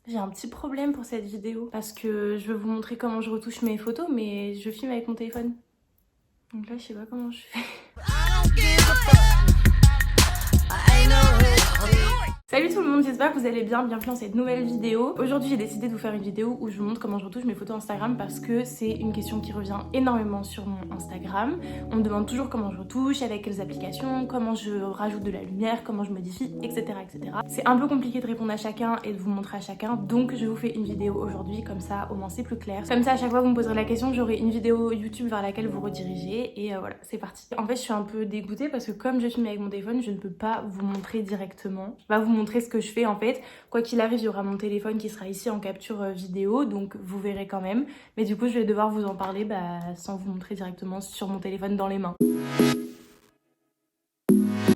J'ai un petit problème pour cette vidéo parce que je veux vous montrer comment je retouche mes photos mais je filme avec mon téléphone. Donc là je sais pas comment je fais. Salut tout le monde, j'espère que vous allez bien, bienvenue dans cette nouvelle vidéo. Aujourd'hui j'ai décidé de vous faire une vidéo où je vous montre comment je retouche mes photos Instagram parce que c'est une question qui revient énormément sur mon Instagram. On me demande toujours comment je retouche, avec quelles applications, comment je rajoute de la lumière, comment je modifie, etc. etc. C'est un peu compliqué de répondre à chacun et de vous montrer à chacun, donc je vous fais une vidéo aujourd'hui, comme ça au moins c'est plus clair. Comme ça à chaque fois que vous me poserez la question, j'aurai une vidéo YouTube vers laquelle vous redirigez et voilà, c'est parti. En fait je suis un peu dégoûtée parce que comme je filme avec mon téléphone, je ne peux pas vous montrer directement. Je vais vous montrer ce que je fais en fait. Quoi qu'il arrive, il y aura mon téléphone qui sera ici en capture vidéo, donc vous verrez quand même. Mais du coup, je vais devoir vous en parler sans vous montrer directement sur mon téléphone dans les mains.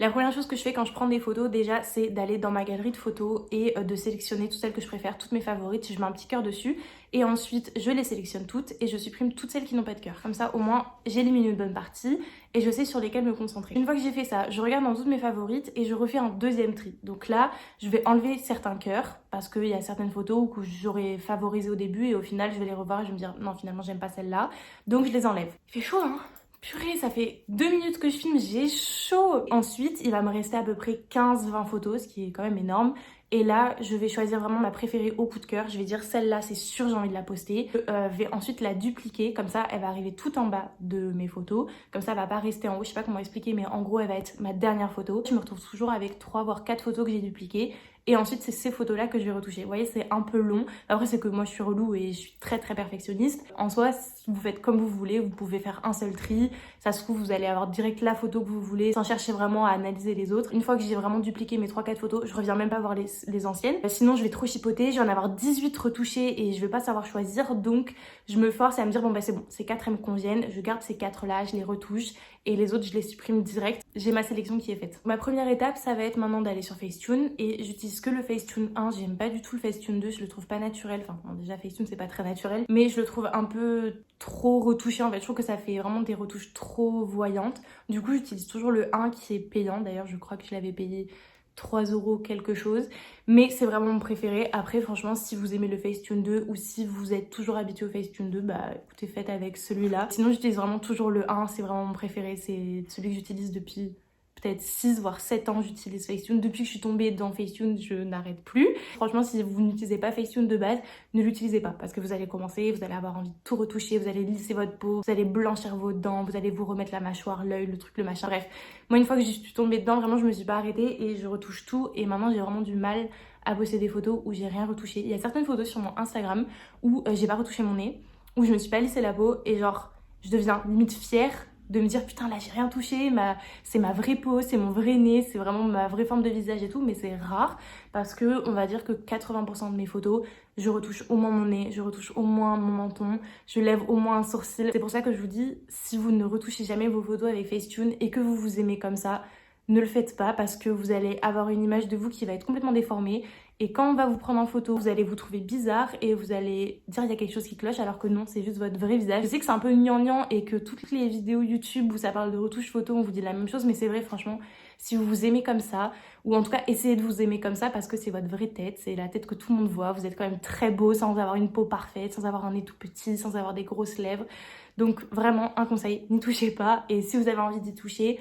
La première chose que je fais quand je prends des photos déjà, c'est d'aller dans ma galerie de photos et de sélectionner toutes celles que je préfère, toutes mes favorites. Je mets un petit cœur dessus et ensuite je les sélectionne toutes et je supprime toutes celles qui n'ont pas de cœur. Comme ça au moins j'élimine une bonne partie et je sais sur lesquelles me concentrer. Une fois que j'ai fait ça, je regarde dans toutes mes favorites et je refais un deuxième tri. Donc là, je vais enlever certains cœurs parce qu'il y a certaines photos que j'aurais favorisées au début et au final je vais les revoir et je vais me dire non, finalement j'aime pas celle-là. Donc je les enlève. Il fait chaud hein. Purée, ça fait 2 minutes que je filme, j'ai chaud. Ensuite, il va me rester à peu près 15-20 photos, ce qui est quand même énorme. Et là, je vais choisir vraiment ma préférée au coup de cœur. Je vais dire celle-là, c'est sûr, j'ai envie de la poster. Je vais ensuite la dupliquer, comme ça, elle va arriver tout en bas de mes photos. Comme ça, elle va pas rester en haut. Je sais pas comment expliquer, mais en gros, elle va être ma dernière photo. Je me retrouve toujours avec 3 voire 4 photos que j'ai dupliquées. Et ensuite, c'est ces photos-là que je vais retoucher. Vous voyez, c'est un peu long. Après, c'est que moi, je suis relou et je suis très perfectionniste. En soi, si vous faites comme vous voulez, vous pouvez faire un seul tri. Ça se trouve, vous allez avoir direct la photo que vous voulez sans chercher vraiment à analyser les autres. Une fois que j'ai vraiment dupliqué mes 3-4 photos, je reviens même pas voir les anciennes. Sinon, je vais trop chipoter. Je vais en avoir 18 retouchées et je vais pas savoir choisir. Donc, je me force à me dire, bon, bah c'est bon, ces 4 elles me conviennent. Je garde ces 4-là, je les retouche et les autres, je les supprime direct. J'ai ma sélection qui est faite. Ma première étape, ça va être maintenant d'aller sur Facetune et j'utilise que le Facetune 1. J'aime pas du tout le Facetune 2, je le trouve pas naturel. Enfin, bon, déjà, Facetune, c'est pas très naturel, mais je le trouve un peu trop retouché en fait. Je trouve que ça fait vraiment des retouches trop voyantes. Du coup, j'utilise toujours le 1 qui est payant. D'ailleurs, je crois que je l'avais payé 3 € quelque chose, mais c'est vraiment mon préféré. Après franchement, si vous aimez le Facetune 2 ou si vous êtes toujours habitué au Facetune 2, bah écoutez, faites avec celui-là. Sinon j'utilise vraiment toujours le 1, c'est vraiment mon préféré, c'est celui que j'utilise depuis peut-être 6 voire 7 ans. J'utilise Facetune. Depuis que je suis tombée dans Facetune, je n'arrête plus. Franchement, si vous n'utilisez pas Facetune de base, ne l'utilisez pas parce que vous allez commencer, vous allez avoir envie de tout retoucher, vous allez lisser votre peau, vous allez blanchir vos dents, vous allez vous remettre la mâchoire, l'œil, le truc, le machin. Bref, moi une fois que je suis tombée dedans, vraiment je me suis pas arrêtée et je retouche tout et maintenant j'ai vraiment du mal à poster des photos où j'ai rien retouché. Il y a certaines photos sur mon Instagram où j'ai pas retouché mon nez, où je me suis pas lissé la peau et genre je deviens limite fière de me dire putain là j'ai rien touché, c'est ma vraie peau, c'est mon vrai nez, c'est vraiment ma vraie forme de visage et tout, mais c'est rare parce que on va dire que 80% de mes photos, je retouche au moins mon nez, je retouche au moins mon menton, je lève au moins un sourcil. C'est pour ça que je vous dis, si vous ne retouchez jamais vos photos avec Facetune et que vous vous aimez comme ça, ne le faites pas parce que vous allez avoir une image de vous qui va être complètement déformée et quand on va vous prendre en photo, vous allez vous trouver bizarre et vous allez dire il y a quelque chose qui cloche alors que non, c'est juste votre vrai visage. Je sais que c'est un peu gnangnan et que toutes les vidéos YouTube où ça parle de retouche photo, on vous dit la même chose, mais c'est vrai franchement, si vous vous aimez comme ça, ou en tout cas essayez de vous aimer comme ça parce que c'est votre vraie tête, c'est la tête que tout le monde voit, vous êtes quand même très beau sans avoir une peau parfaite, sans avoir un nez tout petit, sans avoir des grosses lèvres. Donc vraiment un conseil, n'y touchez pas et si vous avez envie d'y toucher,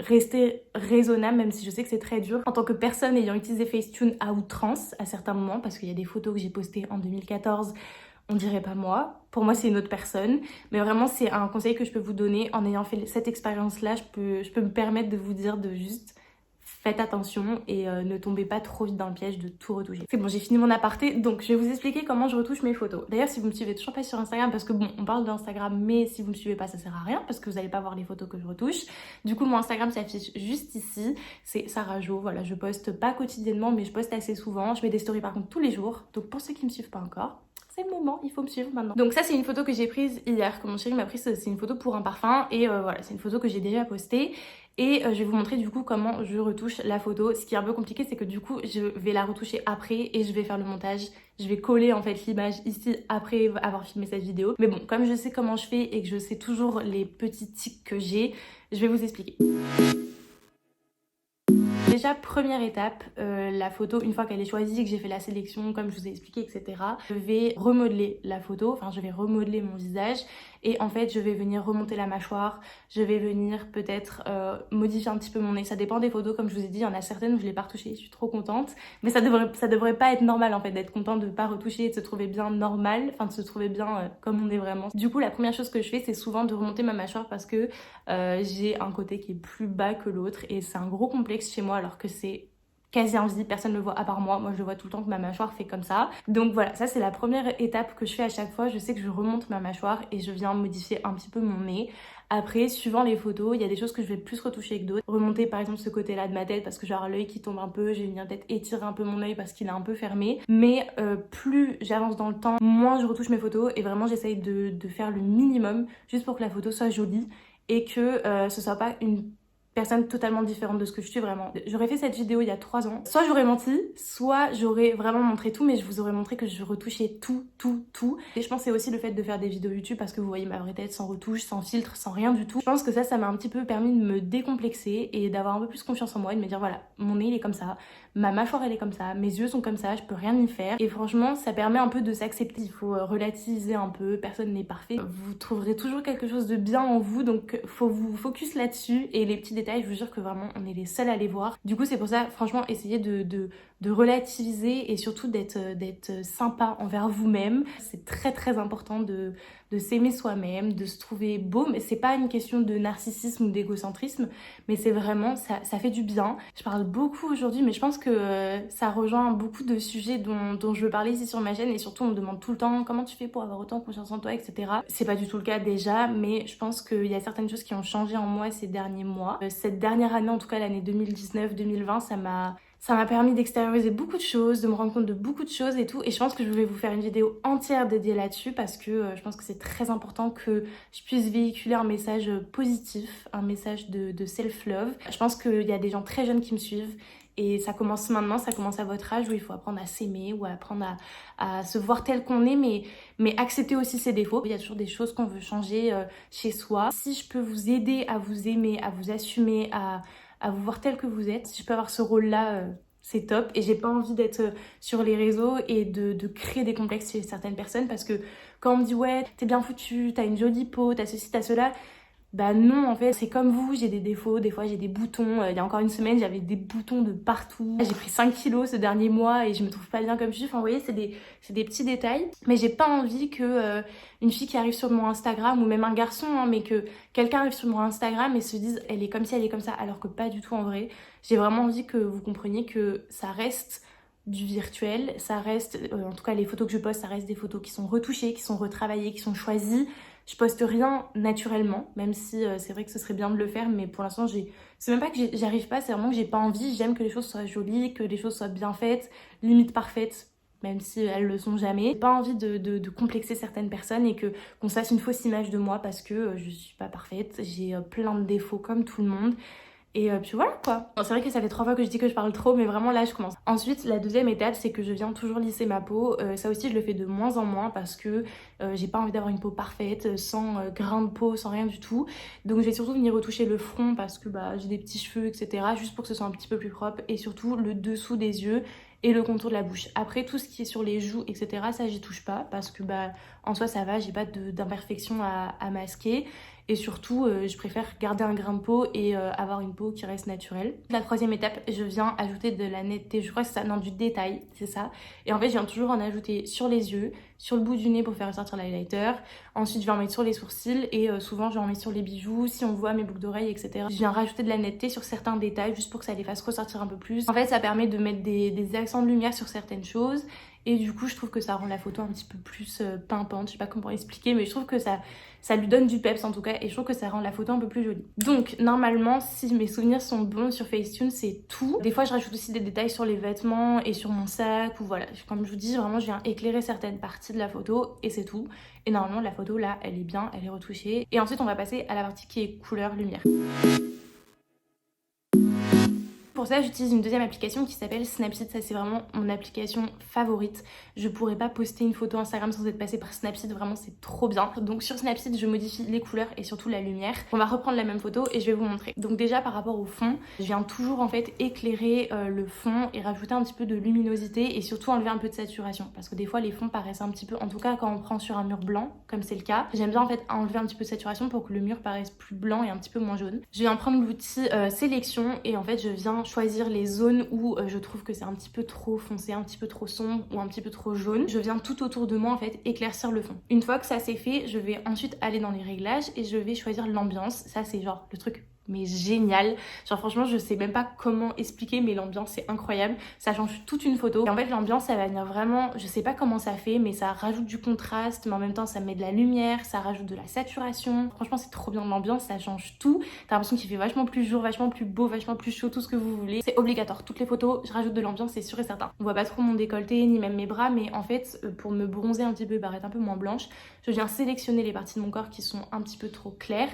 rester raisonnable, même si je sais que c'est très dur. En tant que personne ayant utilisé Facetune à outrance à certains moments, parce qu'il y a des photos que j'ai postées en 2014, on dirait pas moi. Pour moi, c'est une autre personne. Mais vraiment, c'est un conseil que je peux vous donner en ayant fait cette expérience-là. Je peux me permettre de vous dire de juste faites attention et ne tombez pas trop vite dans le piège de tout retoucher. C'est bon, j'ai fini mon aparté, donc je vais vous expliquer comment je retouche mes photos. D'ailleurs, si vous me suivez toujours pas sur Instagram, parce que bon, on parle d'Instagram, mais si vous me suivez pas, ça sert à rien, parce que vous allez pas voir les photos que je retouche. Du coup, mon Instagram s'affiche juste ici, c'est Sarah Jo. Voilà, je poste pas quotidiennement, mais je poste assez souvent. Je mets des stories par contre tous les jours, donc pour ceux qui me suivent pas encore, c'est le moment, il faut me suivre maintenant. Donc ça c'est une photo que j'ai prise hier, que mon chéri m'a prise, c'est une photo pour un parfum et voilà, c'est une photo que j'ai déjà postée et je vais vous montrer du coup comment je retouche la photo. Ce qui est un peu compliqué, c'est que du coup je vais la retoucher après et je vais faire le montage, je vais coller en fait l'image ici après avoir filmé cette vidéo. Mais bon, comme je sais comment je fais et que je sais toujours les petits tics que j'ai, je vais vous expliquer. Déjà, première étape, la photo, une fois qu'elle est choisie, que j'ai fait la sélection, comme je vous ai expliqué, etc., je vais remodeler la photo, enfin je vais remodeler mon visage et en fait je vais venir remonter la mâchoire, je vais venir peut-être modifier un petit peu mon nez, ça dépend des photos, comme je vous ai dit, il y en a certaines où je l'ai pas retouché, je suis trop contente, mais ça devrait pas être normal en fait, d'être contente de pas retoucher et de se trouver bien normal, enfin de se trouver bien comme on est vraiment. Du coup la première chose que je fais c'est souvent de remonter ma mâchoire parce que j'ai un côté qui est plus bas que l'autre et c'est un gros complexe chez moi alors que c'est quasi invisible, personne ne le voit à part moi. Moi je le vois tout le temps que ma mâchoire fait comme ça. Donc voilà, ça c'est la première étape que je fais à chaque fois. Je sais que je remonte ma mâchoire et je viens modifier un petit peu mon nez. Après, suivant les photos, il y a des choses que je vais plus retoucher que d'autres. Remonter par exemple ce côté-là de ma tête parce que j'ai l'œil qui tombe un peu, j'ai venir peut-être étirer un peu mon œil parce qu'il est un peu fermé. Mais plus j'avance dans le temps, moins je retouche mes photos et vraiment j'essaye de faire le minimum juste pour que la photo soit jolie et que ce soit pas une personne totalement différente de ce que je suis vraiment. J'aurais fait cette vidéo il y a 3 ans. Soit j'aurais menti, soit j'aurais vraiment montré tout, mais je vous aurais montré que je retouchais tout. Et je pense que c'est aussi le fait de faire des vidéos YouTube parce que vous voyez ma vraie tête sans retouche, sans filtre, sans rien du tout. Je pense que ça m'a un petit peu permis de me décomplexer et d'avoir un peu plus confiance en moi et de me dire voilà, mon nez il est comme ça, ma mâchoire elle est comme ça, mes yeux sont comme ça, je peux rien y faire. Et franchement, ça permet un peu de s'accepter. Il faut relativiser un peu, personne n'est parfait. Vous trouverez toujours quelque chose de bien en vous, donc faut vous focus là-dessus et les petits détails, je vous jure que vraiment on est les seuls à les voir. Du coup c'est pour ça, franchement, essayez de relativiser et surtout d'être sympa envers vous-même. C'est très important de s'aimer soi-même, de se trouver beau, mais c'est pas une question de narcissisme ou d'égocentrisme, mais c'est vraiment, ça fait du bien. Je parle beaucoup aujourd'hui, mais je pense que ça rejoint beaucoup de sujets dont je veux parler ici sur ma chaîne et surtout on me demande tout le temps comment tu fais pour avoir autant confiance en toi, etc. C'est pas du tout le cas déjà, mais je pense qu'il y a certaines choses qui ont changé en moi ces derniers mois. Cette dernière année, en tout cas l'année 2019-2020, ça m'a permis d'extérioriser beaucoup de choses, de me rendre compte de beaucoup de choses et tout. Et je pense que je vais vous faire une vidéo entière dédiée là-dessus parce que je pense que c'est très important que je puisse véhiculer un message positif, un message de self-love. Je pense qu'il y a des gens très jeunes qui me suivent et ça commence maintenant, ça commence à votre âge où il faut apprendre à s'aimer ou apprendre à se voir tel qu'on est, mais accepter aussi ses défauts. Il y a toujours des choses qu'on veut changer chez soi. Si je peux vous aider à vous aimer, à vous assumer, à vous voir tel que vous êtes, si je peux avoir ce rôle-là, c'est top. Et j'ai pas envie d'être sur les réseaux et de créer des complexes chez certaines personnes parce que quand on me dit ouais, t'es bien foutu, t'as une jolie peau, t'as ceci, t'as cela, bah non, en fait, c'est comme vous, j'ai des défauts, des fois j'ai des boutons. Il y a encore une semaine, j'avais des boutons de partout. J'ai pris 5 kilos ce dernier mois et je me trouve pas bien comme je suis. Enfin, vous voyez, c'est des petits détails. Mais j'ai pas envie que une fille qui arrive sur mon Instagram, ou même un garçon, hein, mais que quelqu'un arrive sur mon Instagram et se dise elle est comme ci, elle est comme ça, alors que pas du tout en vrai. J'ai vraiment envie que vous compreniez que ça reste du virtuel, ça reste, en tout cas les photos que je poste, ça reste des photos qui sont retouchées, qui sont retravaillées, qui sont choisies. Je poste rien naturellement, même si c'est vrai que ce serait bien de le faire, mais pour l'instant, c'est même pas que j'arrive pas, c'est vraiment que j'ai pas envie. J'aime que les choses soient jolies, que les choses soient bien faites, limite parfaites, même si elles le sont jamais. J'ai pas envie de complexer certaines personnes et qu'on se fasse une fausse image de moi parce que je suis pas parfaite, j'ai plein de défauts comme tout le monde. Et puis voilà quoi. Bon, c'est vrai que ça fait 3 fois que je dis que je parle trop, mais vraiment là je commence. Ensuite, la deuxième étape, c'est que je viens toujours lisser ma peau. Ça aussi je le fais de moins en moins parce que j'ai pas envie d'avoir une peau parfaite, sans grain de peau, sans rien du tout. Donc je vais surtout venir retoucher le front parce que bah, j'ai des petits cheveux, etc. Juste pour que ce soit un petit peu plus propre. Et surtout le dessous des yeux et le contour de la bouche. Après tout ce qui est sur les joues, etc. ça j'y touche pas parce que bah en soi ça va, j'ai pas d'imperfection à masquer. Et surtout, je préfère garder un grain de peau et avoir une peau qui reste naturelle. La troisième étape, je viens ajouter de la netteté. Je crois que c'est ça, non, du détail, c'est ça. Et en fait, je viens toujours en ajouter sur les yeux, sur le bout du nez pour faire ressortir l'highlighter. Ensuite, je vais en mettre sur les sourcils et souvent, je vais en mettre sur les bijoux, si on voit mes boucles d'oreilles, etc. Je viens rajouter de la netteté sur certains détails juste pour que ça les fasse ressortir un peu plus. En fait, ça permet de mettre des accents de lumière sur certaines choses. Et du coup, je trouve que ça rend la photo un petit peu plus pimpante. Je sais pas comment expliquer, mais je trouve que ça lui donne du peps en tout cas. Et je trouve que ça rend la photo un peu plus jolie. Donc, normalement, si mes souvenirs sont bons sur Facetune, c'est tout. Des fois, je rajoute aussi des détails sur les vêtements et sur mon sac. Ou voilà, comme je vous dis, vraiment, je viens éclairer certaines parties de la photo et c'est tout. Et normalement, la photo, là, elle est bien, elle est retouchée. Et ensuite, on va passer à la partie qui est couleur-lumière. Pour ça, j'utilise une deuxième application qui s'appelle Snapseed. Ça, c'est vraiment mon application favorite. Je pourrais pas poster une photo Instagram sans être passée par Snapseed. Vraiment, c'est trop bien. Donc sur Snapseed, je modifie les couleurs et surtout la lumière. On va reprendre la même photo et je vais vous montrer. Donc déjà, par rapport au fond, je viens toujours en fait éclairer le fond et rajouter un petit peu de luminosité et surtout enlever un peu de saturation. Parce que des fois, les fonds paraissent un petit peu, en tout cas quand on prend sur un mur blanc, comme c'est le cas, j'aime bien en fait enlever un petit peu de saturation pour que le mur paraisse plus blanc et un petit peu moins jaune. Je viens prendre l'outil sélection et en fait, je viens choisir les zones où je trouve que c'est un petit peu trop foncé, un petit peu trop sombre ou un petit peu trop jaune. Je viens tout autour de moi en fait éclaircir le fond. Une fois que ça c'est fait, je vais ensuite aller dans les réglages et je vais choisir l'ambiance. Ça c'est genre le truc mais génial. Genre franchement je sais même pas comment expliquer mais l'ambiance c'est incroyable. Ça change toute une photo. Et en fait l'ambiance ça va venir vraiment, je sais pas comment ça fait mais ça rajoute du contraste mais en même temps ça met de la lumière, ça rajoute de la saturation. Franchement c'est trop bien l'ambiance, ça change tout. T'as l'impression qu'il fait vachement plus jour, vachement plus beau, vachement plus chaud, tout ce que vous voulez. C'est obligatoire. Toutes les photos je rajoute de l'ambiance, c'est sûr et certain. On voit pas trop mon décolleté ni même mes bras mais en fait pour me bronzer un petit peu et paraître un peu moins blanche, je viens sélectionner les parties de mon corps qui sont un petit peu trop claires.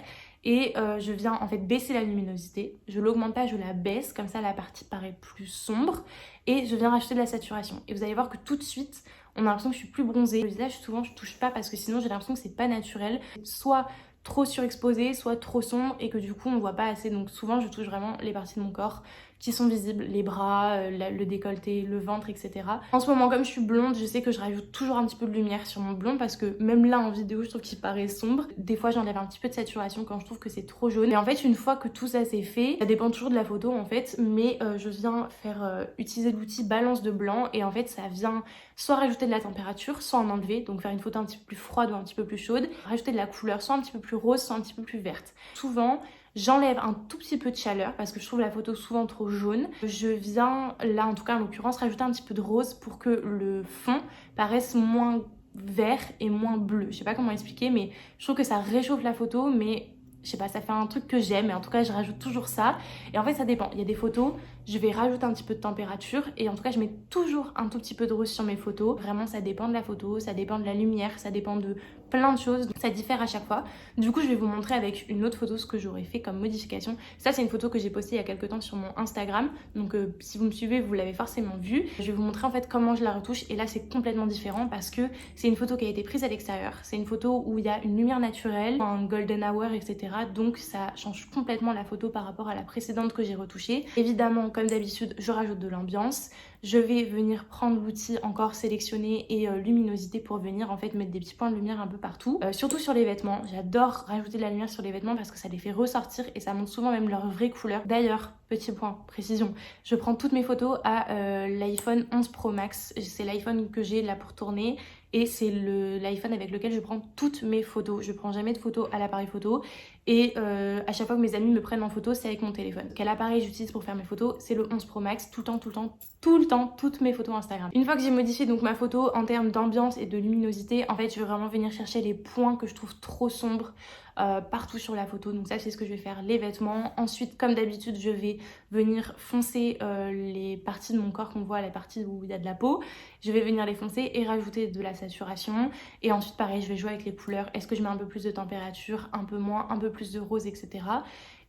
Et je viens en fait baisser la luminosité, je l'augmente pas, je la baisse, comme ça la partie paraît plus sombre et je viens rajouter de la saturation. Et vous allez voir que tout de suite, on a l'impression que je suis plus bronzée. Le visage souvent je touche pas parce que sinon j'ai l'impression que c'est pas naturel, soit trop surexposé, soit trop sombre et que du coup on voit pas assez. Donc souvent je touche vraiment les parties de mon corps qui sont visibles, les bras, le décolleté, le ventre, etc. En ce moment comme je suis blonde, je sais que je rajoute toujours un petit peu de lumière sur mon blond parce que même là en vidéo je trouve qu'il paraît sombre. Des fois j'enlève un petit peu de saturation quand je trouve que c'est trop jaune. Et en fait une fois que tout ça c'est fait, ça dépend toujours de la photo en fait, mais je viens faire utiliser l'outil balance de blanc et en fait ça vient soit rajouter de la température, soit en enlever, donc faire une photo un petit peu plus froide ou un petit peu plus chaude, rajouter de la couleur, soit un petit peu plus rose, soit un petit peu plus verte. Souvent j'enlève un tout petit peu de chaleur parce que je trouve la photo souvent trop jaune. Je viens, là en tout cas en l'occurrence, rajouter un petit peu de rose pour que le fond paraisse moins vert et moins bleu. Je sais pas comment expliquer mais je trouve que ça réchauffe la photo mais je sais pas, ça fait un truc que j'aime et en tout cas je rajoute toujours ça. Et en fait ça dépend, il y a des photos, je vais rajouter un petit peu de température et en tout cas je mets toujours un tout petit peu de rose sur mes photos. Vraiment ça dépend de la photo, ça dépend de la lumière, ça dépend de plein de choses, donc ça diffère à chaque fois. Du coup je vais vous montrer avec une autre photo ce que j'aurais fait comme modification. Ça c'est une photo que j'ai postée il y a quelques temps sur mon Instagram, donc si vous me suivez vous l'avez forcément vue. Je vais vous montrer en fait comment je la retouche et là c'est complètement différent parce que c'est une photo qui a été prise à l'extérieur. C'est une photo où il y a une lumière naturelle, un golden hour, etc. Donc ça change complètement la photo par rapport à la précédente que j'ai retouchée. Évidemment comme d'habitude je rajoute de l'ambiance. Je vais venir prendre l'outil encore sélectionner et luminosité pour venir en fait mettre des petits points de lumière un peu partout. Surtout sur les vêtements, j'adore rajouter de la lumière sur les vêtements parce que ça les fait ressortir et ça montre souvent même leur vraie couleur. D'ailleurs, petit point, précision, je prends toutes mes photos à l'iPhone 11 Pro Max. C'est l'iPhone que j'ai là pour tourner et c'est l'iPhone avec lequel je prends toutes mes photos. Je prends jamais de photos à l'appareil photo et à chaque fois que mes amis me prennent en photo, c'est avec mon téléphone. Quel appareil j'utilise pour faire mes photos? C'est le 11 Pro Max, tout le temps, toutes mes photos Instagram. Une fois que j'ai modifié donc ma photo en termes d'ambiance et de luminosité, en fait je vais vraiment venir chercher les points que je trouve trop sombres partout sur la photo. Donc ça c'est ce que je vais faire, les vêtements. Ensuite comme d'habitude je vais venir foncer les parties de mon corps qu'on voit, la partie où il y a de la peau. Je vais venir les foncer et rajouter de la saturation. Et ensuite pareil je vais jouer avec les couleurs. Est-ce que je mets un peu plus de température, un peu moins, un peu plus de rose, etc.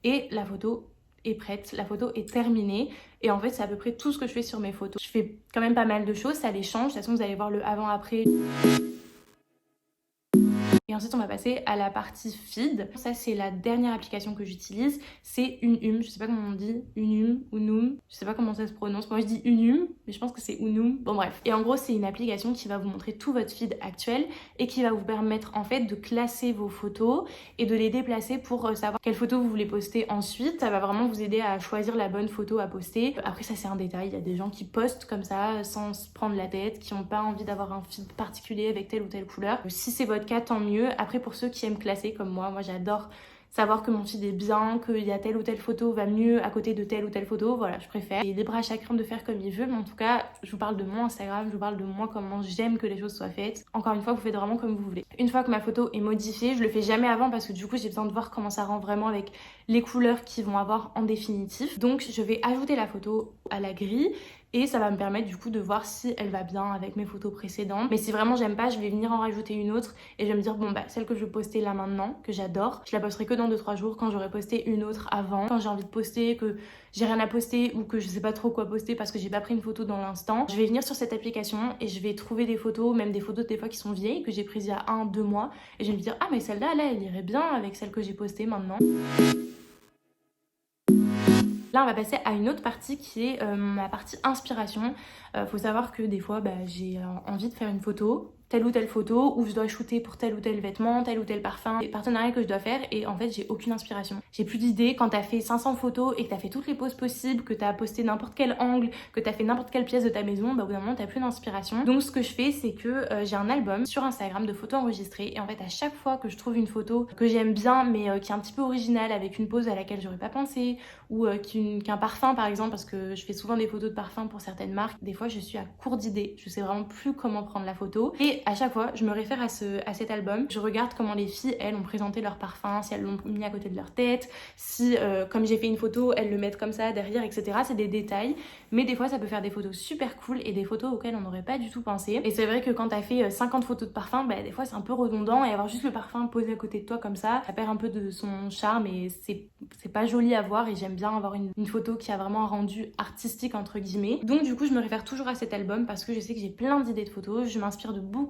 Et la photo est prête, la photo est terminée et en fait c'est à peu près tout ce que je fais sur mes photos. Je fais quand même pas mal de choses, ça les change, de toute façon vous allez voir le avant-après. Et ensuite on va passer à la partie feed. Ça c'est la dernière application que j'utilise, c'est Unum, je sais pas comment on dit, Unum, je sais pas comment ça se prononce, moi je dis Unum, mais je pense que c'est Unum, bon bref. Et en gros c'est une application qui va vous montrer tout votre feed actuel et qui va vous permettre en fait de classer vos photos et de les déplacer pour savoir quelle photo vous voulez poster ensuite. Ça va vraiment vous aider à choisir la bonne photo à poster. Après ça c'est un détail, il y a des gens qui postent comme ça sans se prendre la tête, qui n'ont pas envie d'avoir un feed particulier avec telle ou telle couleur. Si c'est votre cas tant mieux. Après pour ceux qui aiment classer comme moi j'adore savoir que mon feed est bien, qu'il y a telle ou telle photo va mieux à côté de telle ou telle photo, voilà je préfère. Il est libre à chacun de faire comme il veut, mais en tout cas je vous parle de mon Instagram, je vous parle de moi, comment j'aime que les choses soient faites. Encore une fois vous faites vraiment comme vous voulez. Une fois que ma photo est modifiée, je le fais jamais avant parce que du coup j'ai besoin de voir comment ça rend vraiment avec les couleurs qu'ils vont avoir en définitif. Donc je vais ajouter la photo à la grille et ça va me permettre du coup de voir si elle va bien avec mes photos précédentes. Mais si vraiment j'aime pas, je vais venir en rajouter une autre et je vais me dire bon bah celle que je vais poster là maintenant, que j'adore, je la posterai que dans 2-3 jours quand j'aurai posté une autre avant, quand j'ai envie de poster, que j'ai rien à poster ou que je sais pas trop quoi poster parce que j'ai pas pris une photo dans l'instant. Je vais venir sur cette application et je vais trouver des photos, même des photos des fois qui sont vieilles, que j'ai prises il y a 1-2 mois, et je vais me dire ah mais celle-là là elle irait bien avec celle que j'ai postée maintenant. Là, on va passer à une autre partie qui est ma partie inspiration. Faut savoir que des fois, j'ai envie de faire une photo, telle ou telle photo, ou je dois shooter pour tel ou tel vêtement, tel ou tel parfum, des partenariats que je dois faire, et en fait, j'ai aucune inspiration. J'ai plus d'idées. Quand t'as fait 500 photos et que t'as fait toutes les poses possibles, que t'as posté n'importe quel angle, que t'as fait n'importe quelle pièce de ta maison, au bout d'un moment, t'as plus d'inspiration. Donc, ce que je fais, c'est que j'ai un album sur Instagram de photos enregistrées, et en fait, à chaque fois que je trouve une photo que j'aime bien, mais qui est un petit peu originale, avec une pose à laquelle j'aurais pas pensé, ou qu'un parfum par exemple, parce que je fais souvent des photos de parfums pour certaines marques, des fois je suis à court d'idées, je sais vraiment plus comment prendre la photo, et à chaque fois je me réfère à cet album, je regarde comment les filles elles ont présenté leur parfum, si elles l'ont mis à côté de leur tête, si comme j'ai fait une photo elles le mettent comme ça derrière, etc. C'est des détails, mais des fois ça peut faire des photos super cool et des photos auxquelles on n'aurait pas du tout pensé. Et c'est vrai que quand t'as fait 50 photos de parfum, des fois c'est un peu redondant, et avoir juste le parfum posé à côté de toi comme ça perd un peu de son charme et c'est pas joli à voir, et j'aime bien avoir une photo qui a vraiment un rendu artistique entre guillemets. Donc du coup je me réfère toujours à cet album parce que je sais que j'ai plein d'idées de photos, je m'inspire de beaucoup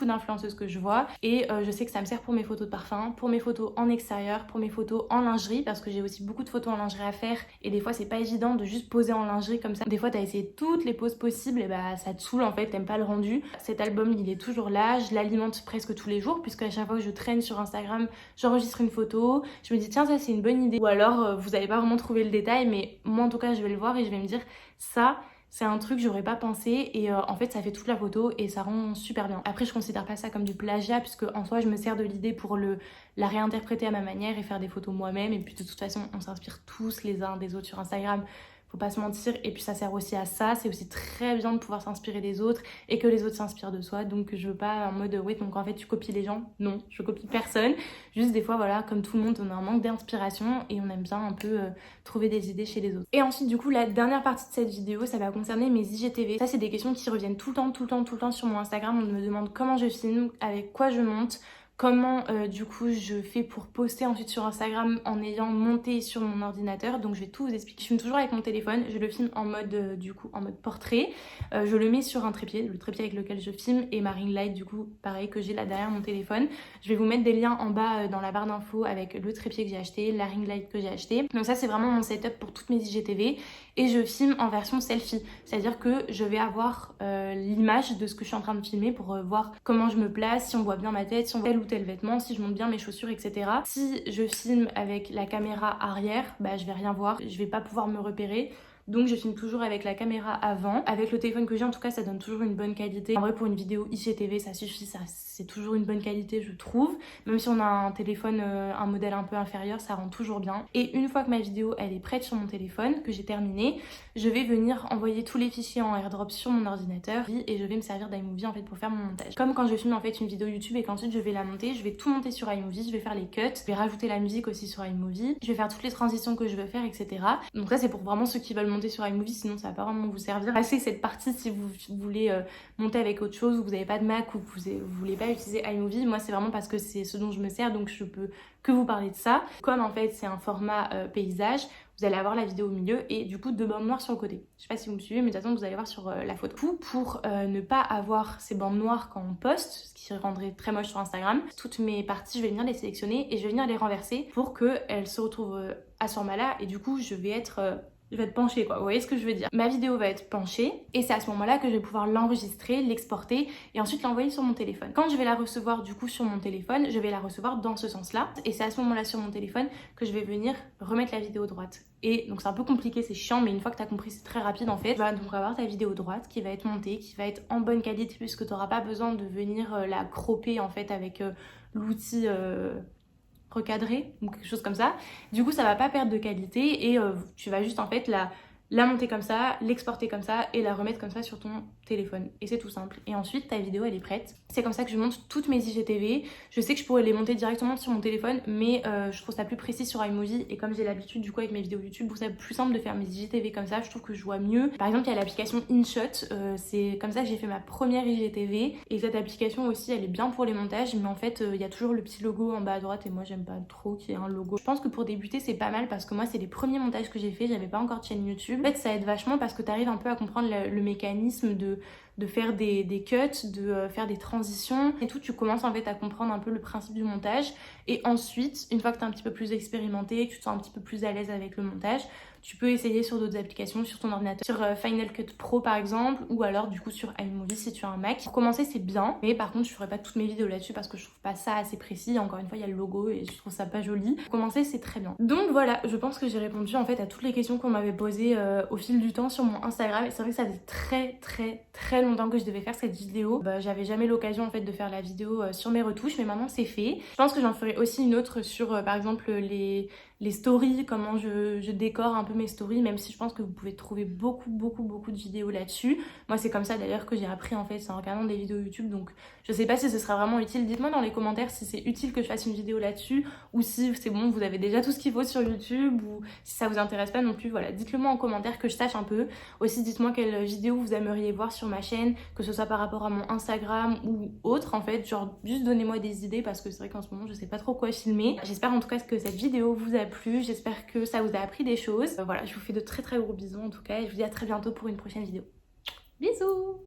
d'influenceuses que je vois, et je sais que ça me sert pour mes photos de parfum, pour mes photos en extérieur, pour mes photos en lingerie, parce que j'ai aussi beaucoup de photos en lingerie à faire, et des fois c'est pas évident de juste poser en lingerie comme ça. Des fois t'as essayé toutes les poses possibles et ça te saoule en fait, t'aimes pas le rendu. Cet album il est toujours là, je l'alimente presque tous les jours, puisque à chaque fois que je traîne sur Instagram, j'enregistre une photo, je me dis tiens ça c'est une bonne idée, ou alors vous allez pas vraiment trouver le détail, mais moi en tout cas je vais le voir et je vais me dire ça c'est un truc que j'aurais pas pensé, et en fait ça fait toute la photo et ça rend super bien. Après je considère pas ça comme du plagiat, puisque en soi je me sers de l'idée pour la réinterpréter à ma manière et faire des photos moi-même, et puis de toute façon on s'inspire tous les uns des autres sur Instagram, faut pas se mentir, et puis ça sert aussi à ça, c'est aussi très bien de pouvoir s'inspirer des autres et que les autres s'inspirent de soi. Donc je veux pas en mode oui donc en fait tu copies les gens, non, je copie personne, juste des fois voilà comme tout le monde on a un manque d'inspiration et on aime bien un peu trouver des idées chez les autres. Et ensuite du coup la dernière partie de cette vidéo ça va concerner mes IGTV. Ça c'est des questions qui reviennent tout le temps sur mon Instagram. On me demande comment je filme, avec quoi je monte, comment du coup je fais pour poster ensuite sur Instagram en ayant monté sur mon ordinateur. Donc je vais tout vous expliquer. Je filme toujours avec mon téléphone, je le filme en mode du coup en mode portrait, je le mets sur un trépied, le trépied avec lequel je filme, et ma ring light du coup pareil que j'ai là derrière mon téléphone. Je vais vous mettre des liens en bas dans la barre d'infos avec le trépied que j'ai acheté, la ring light que j'ai acheté. Donc ça c'est vraiment mon setup pour toutes mes IGTV, et je filme en version selfie, c'est à dire que je vais avoir l'image de ce que je suis en train de filmer pour voir comment je me place, si on voit bien ma tête, si on voit tel ou tel vêtement, si je monte bien mes chaussures, etc. Si je filme avec la caméra arrière, je vais rien voir, je vais pas pouvoir me repérer. Donc je filme toujours avec la caméra avant. Avec le téléphone que j'ai en tout cas ça donne toujours une bonne qualité. En vrai pour une vidéo IGTV ça suffit, c'est toujours une bonne qualité je trouve. Même si on a un téléphone, un modèle un peu inférieur, ça rend toujours bien. Et une fois que ma vidéo elle est prête sur mon téléphone, que j'ai terminé, je vais venir envoyer tous les fichiers en airdrop sur mon ordinateur et je vais me servir d'iMovie en fait pour faire mon montage. Comme quand je filme en fait une vidéo YouTube et qu'ensuite je vais la monter, je vais tout monter sur iMovie, je vais faire les cuts, je vais rajouter la musique aussi sur iMovie, je vais faire toutes les transitions que je veux faire, etc. Donc ça c'est pour vraiment ceux qui veulent monter sur iMovie, sinon ça va pas vraiment vous servir. Passez cette partie si vous voulez monter avec autre chose, ou vous n'avez pas de Mac, ou vous voulez pas utiliser iMovie. Moi c'est vraiment parce que c'est ce dont je me sers, donc je peux que vous parler de ça. Comme en fait c'est un format paysage, vous allez avoir la vidéo au milieu et du coup deux bandes noires sur le côté. Je sais pas si vous me suivez, mais de toute façon vous allez voir sur la photo. Pour ne pas avoir ces bandes noires quand on poste, ce qui rendrait très moche sur Instagram, toutes mes parties je vais venir les sélectionner et je vais venir les renverser pour qu'elles se retrouvent à ce format là, et du coup je vais être penchée quoi, vous voyez ce que je veux dire. Ma vidéo va être penchée et c'est à ce moment là que je vais pouvoir l'enregistrer, l'exporter et ensuite l'envoyer sur mon téléphone. Quand je vais la recevoir du coup sur mon téléphone, je vais la recevoir dans ce sens là, et c'est à ce moment là sur mon téléphone que je vais venir remettre la vidéo droite. Et donc c'est un peu compliqué, c'est chiant, mais une fois que tu as compris c'est très rapide en fait. Tu vas donc avoir ta vidéo droite qui va être montée, qui va être en bonne qualité, puisque tu n'auras pas besoin de venir la cropper en fait avec l'outil recadré ou quelque chose comme ça. Du coup ça va pas perdre de qualité et tu vas juste en fait la monter comme ça, l'exporter comme ça et la remettre comme ça sur ton téléphone. Et c'est tout simple. Et ensuite, ta vidéo, elle est prête. C'est comme ça que je monte toutes mes IGTV. Je sais que je pourrais les monter directement sur mon téléphone, mais je trouve ça plus précis sur iMovie. Et comme j'ai l'habitude du coup avec mes vidéos YouTube, je trouve ça plus simple de faire mes IGTV comme ça. Je trouve que je vois mieux. Par exemple, il y a l'application InShot. C'est comme ça que j'ai fait ma première IGTV. Et cette application aussi, elle est bien pour les montages. Mais en fait, il y a toujours le petit logo en bas à droite. Et moi, j'aime pas trop qu'il y ait un logo. Je pense que pour débuter, c'est pas mal parce que moi, c'est les premiers montages que j'ai fait. J'avais pas encore de chaîne YouTube. En fait, ça aide vachement parce que tu arrives un peu à comprendre le mécanisme de faire des cuts, de faire des transitions et tout. Tu commences en fait à comprendre un peu le principe du montage. Et ensuite, une fois que tu es un petit peu plus expérimenté, que tu te sens un petit peu plus à l'aise avec le montage, tu peux essayer sur d'autres applications, sur ton ordinateur, sur Final Cut Pro par exemple, ou alors du coup sur iMovie si tu as un Mac. Pour commencer, c'est bien, mais par contre, je ferai pas toutes mes vidéos là-dessus parce que je trouve pas ça assez précis. Encore une fois, il y a le logo et je trouve ça pas joli. Pour commencer, c'est très bien. Donc voilà, je pense que j'ai répondu en fait à toutes les questions qu'on m'avait posées au fil du temps sur mon Instagram. Et c'est vrai que ça faisait très longtemps que je devais faire cette vidéo. J'avais jamais l'occasion en fait de faire la vidéo sur mes retouches, mais maintenant c'est fait. Je pense que j'en ferai aussi une autre sur par exemple les stories, comment je décore un peu mes stories, même si je pense que vous pouvez trouver beaucoup de vidéos là-dessus. Moi c'est comme ça d'ailleurs que j'ai appris en fait, c'est en regardant des vidéos YouTube, donc je sais pas si ce sera vraiment utile. Dites-moi dans les commentaires si c'est utile que je fasse une vidéo là-dessus ou si c'est bon, vous avez déjà tout ce qu'il faut sur YouTube ou si ça vous intéresse pas non plus. Voilà, dites-le moi en commentaire que je sache un peu. Aussi dites-moi quelle vidéo vous aimeriez voir sur ma chaîne, que ce soit par rapport à mon Instagram ou autre en fait, genre juste donnez-moi des idées parce que c'est vrai qu'en ce moment je sais pas trop quoi filmer. J'espère en tout cas que cette vidéo vous a plu, j'espère que ça vous a appris des choses. Voilà, je vous fais de très gros bisous en tout cas et je vous dis à très bientôt pour une prochaine vidéo. Bisous!